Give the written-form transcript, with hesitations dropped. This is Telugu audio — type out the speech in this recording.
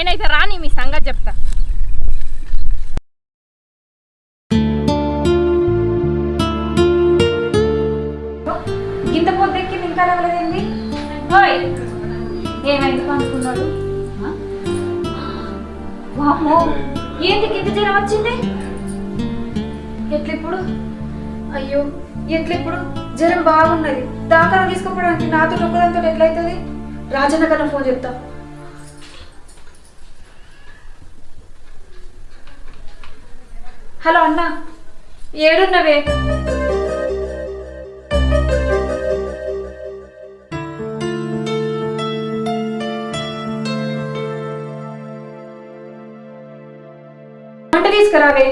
ఆయన అయితే రాని మీ సంగతి చెప్తా. ఇంత పొద్దెక్కింది ఇంకా రాలేదండి. ఏమైంది అనుకున్నాడు? వామ్మో, ఏంది కింద జ్వరం వచ్చింది? ఎట్లిప్పుడు? అయ్యో ఎట్లిప్పుడు? జ్వరం బాగున్నది, దాకా తీసుకోపోవడానికి నాతో ఒక్కదాంతో ఎట్లయితుంది? రాజన్న కన్నా ఫోన్ చెప్తా. హలో అన్నా, ఏడున్నవే? వంట తీసుకురావే.